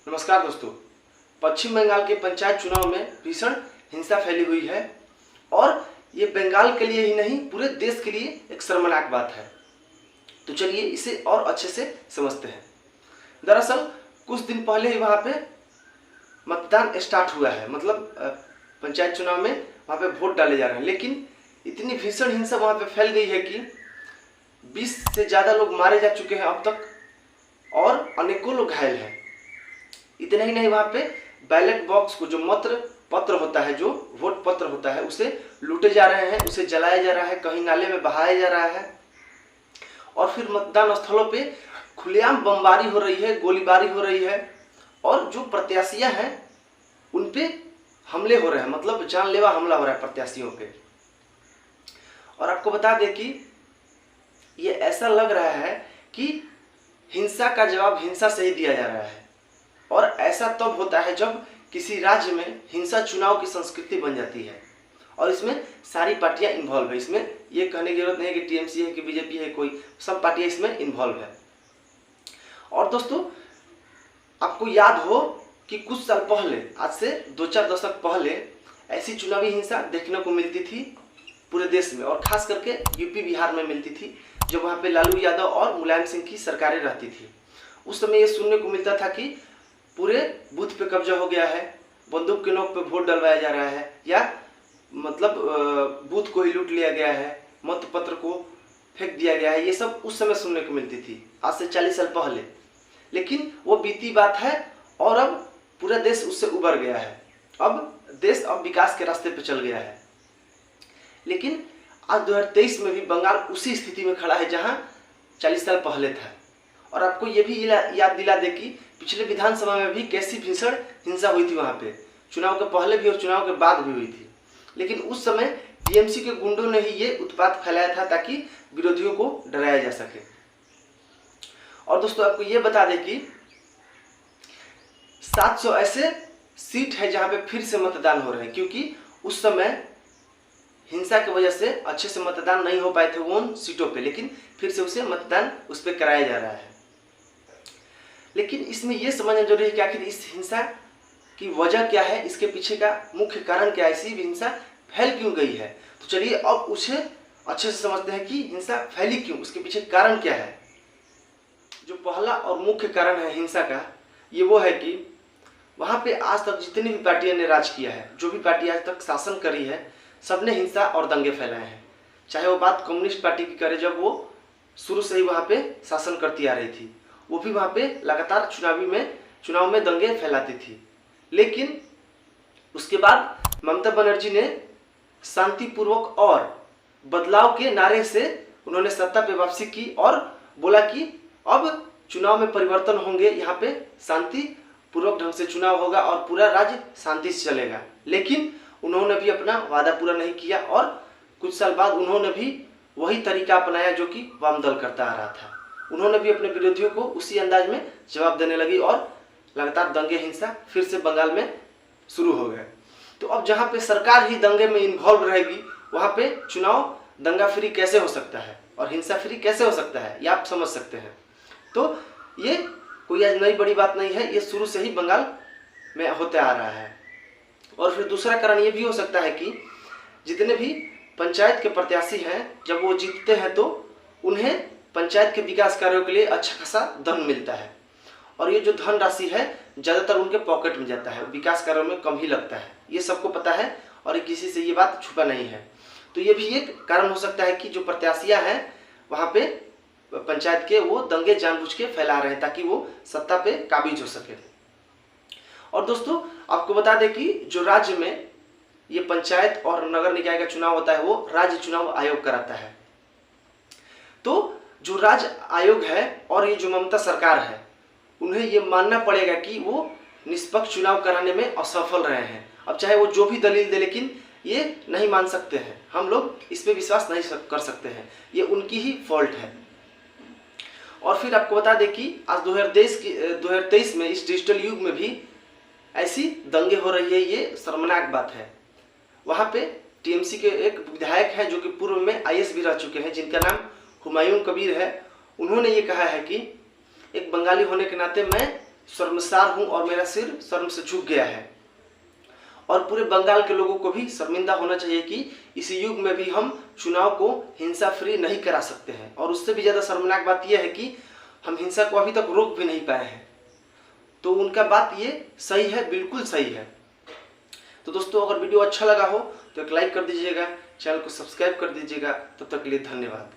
नमस्कार दोस्तों। पश्चिम बंगाल के पंचायत चुनाव में भीषण हिंसा फैली हुई है और ये बंगाल के लिए ही नहीं पूरे देश के लिए एक शर्मनाक बात है। तो चलिए इसे और अच्छे से समझते हैं। दरअसल कुछ दिन पहले ही वहाँ पे मतदान स्टार्ट हुआ है, मतलब पंचायत चुनाव में वहाँ पे वोट डाले जा रहे हैं, लेकिन इतनी भीषण हिंसा वहाँ पे फैल गई है कि 20 से ज़्यादा लोग मारे जा चुके हैं अब तक और अनेकों लोग घायल हैं। इतना ही नहीं, वहाँ पे बैलेट बॉक्स को, जो मत पत्र होता है, जो वोट पत्र होता है, उसे लूटे जा रहे हैं, उसे जलाया जा रहा है, कहीं नाले में बहाया जा रहा है और फिर मतदान स्थलों पे खुलेआम बमबारी हो रही है, गोलीबारी हो रही है और जो प्रत्याशियां हैं उन पे हमले हो रहे हैं, मतलब जानलेवा हमला हो रहा है प्रत्याशियों पे। और आपको बता दें कि ये ऐसा लग रहा है कि हिंसा का जवाब हिंसा से ही दिया जा रहा है और ऐसा तब होता है जब किसी राज्य में हिंसा चुनाव की संस्कृति बन जाती है और इसमें सारी पार्टियां इन्वॉल्व है। इसमें ये कहने की जरूरत नहीं है कि टीएमसी है कि बीजेपी है, कोई सब पार्टियां इसमें इन्वॉल्व है। और दोस्तों, आपको याद हो कि कुछ साल पहले, आज से 2-4 दशक पहले, ऐसी चुनावी हिंसा देखने को मिलती थी पूरे देश में और खास करके यूपी बिहार में मिलती थी, जब वहाँ पे लालू यादव और मुलायम सिंह की सरकारें रहती थी। उस समय ये सुनने को मिलता था कि पूरे बूथ पे कब्जा हो गया है, बंदूक के नोक पे वोट डलवाया जा रहा है, या मतलब बूथ को ही लूट लिया गया है, मत पत्र को फेंक दिया गया है। ये सब उस समय सुनने को मिलती थी, आज से 40 साल पहले। लेकिन वो बीती बात है और अब पूरा देश उससे उबर गया है। अब देश विकास के रास्ते पे चल गया है। लेकिन आज 2023 में भी बंगाल उसी स्थिति में खड़ा है जहां 40 साल पहले था। और आपको ये भी याद दिला दे कि पिछले विधानसभा में भी कैसी भीषण हिंसा हुई थी वहाँ पे, चुनाव के पहले भी और चुनाव के बाद भी हुई थी। लेकिन उस समय टीएमसी के गुंडों ने ही ये उत्पात फैलाया था ताकि विरोधियों को डराया जा सके। और दोस्तों, आपको ये बता दें कि 700 ऐसे सीट है जहाँ पे फिर से मतदान हो रहे हैं, क्योंकि उस समय हिंसा की वजह से अच्छे से मतदान नहीं हो पाए थे उन सीटों पे, लेकिन फिर से उसे मतदान उस पर कराया जा रहा है। लेकिन इसमें यह समझना जरूरी है कि आखिर इस हिंसा की वजह क्या है, इसके पीछे का मुख्य कारण क्या है, ऐसी हिंसा फैल क्यों गई है। तो चलिए अब उसे अच्छे से समझते हैं कि हिंसा फैली क्यों, उसके पीछे कारण क्या है। जो पहला और मुख्य कारण है हिंसा का, ये वो है कि वहाँ पे आज तक जितनी भी पार्टियों ने राज किया है, जो भी पार्टी आज तक शासन करी है, सबने हिंसा और दंगे फैलाए हैं। चाहे वो बात कम्युनिस्ट पार्टी की करे, जब वो शुरू से ही वहाँ पे शासन करती आ रही थी, वो भी वहाँ पे लगातार चुनाव में दंगे फैलाती थी। लेकिन उसके बाद ममता बनर्जी ने शांतिपूर्वक और बदलाव के नारे से उन्होंने सत्ता पे वापसी की और बोला कि अब चुनाव में परिवर्तन होंगे, यहाँ पे शांतिपूर्वक ढंग से चुनाव होगा और पूरा राज्य शांति से चलेगा। लेकिन उन्होंने भी अपना वादा पूरा नहीं किया और कुछ साल बाद उन्होंने भी वही तरीका अपनाया जो कि वाम दल करता आ रहा था। उन्होंने भी अपने विरोधियों को उसी अंदाज में जवाब देने लगी और लगातार दंगे हिंसा फिर से बंगाल में शुरू हो गए। तो अब जहाँ पे सरकार ही दंगे में इन्वॉल्व रहेगी, वहाँ पे चुनाव दंगा फ्री कैसे हो सकता है और हिंसा फ्री कैसे हो सकता है, ये आप समझ सकते हैं। तो ये कोई आज नई बड़ी बात नहीं है, ये शुरू से ही बंगाल में होते आ रहा है। और फिर दूसरा कारण ये भी हो सकता है कि जितने भी पंचायत के प्रत्याशी हैं, जब वो जीतते हैं तो उन्हें पंचायत के विकास कार्यों के लिए अच्छा खासा धन मिलता है और ये जो धन राशि है ज़्यादातर उनके पॉकेट में जाता है, विकास कार्यों में कम ही लगता है। ये सबको पता है और किसी से ये बात छुपा नहीं है। तो ये भी एक कारण हो सकता है कि जो प्रत्याशियां हैं वहाँ पे पंचायत के, वो दंगे जानबूझ के फैला रहे हैं ताकि वो सत्ता पे काबिज हो सके। और दोस्तों, आपको बता दें कि जो राज्य में ये पंचायत और नगर निकाय का चुनाव होता है, वो राज्य चुनाव आयोग कराता है। तो जो राज्य आयोग है और ये जो ममता सरकार है, उन्हें ये मानना पड़ेगा कि वो निष्पक्ष चुनाव कराने में असफल रहे हैं। अब चाहे वो जो भी दलील दे, लेकिन ये नहीं मान सकते हैं, हम लोग इस पे विश्वास नहीं कर सकते हैं, ये उनकी ही फॉल्ट है। और फिर आपको बता दें कि आज 2023 में इस डिजिटल युग में भी ऐसी दंगे हो रही है, ये शर्मनाक बात है। वहाँ पे टीएमसी के एक विधायक हैं जो कि पूर्व में आईएएस भी रह चुके हैं, जिनका नाम हुमायूं कबीर है। उन्होंने ये कहा है कि एक बंगाली होने के नाते मैं शर्मसार हूँ और मेरा सिर शर्म से झुक गया है। और पूरे बंगाल के लोगों को भी शर्मिंदा होना चाहिए कि इस युग में भी हम चुनाव को हिंसा फ्री नहीं करा सकते हैं। और उससे भी ज़्यादा शर्मनाक बात यह है कि हम हिंसा को अभी तक रोक भी नहीं पाए हैं। तो उनका बात ये सही है, बिल्कुल सही है। तो दोस्तों, अगर वीडियो अच्छा लगा हो तो एक लाइक कर दीजिएगा, चैनल को सब्सक्राइब कर दीजिएगा। तब तक के लिए धन्यवाद।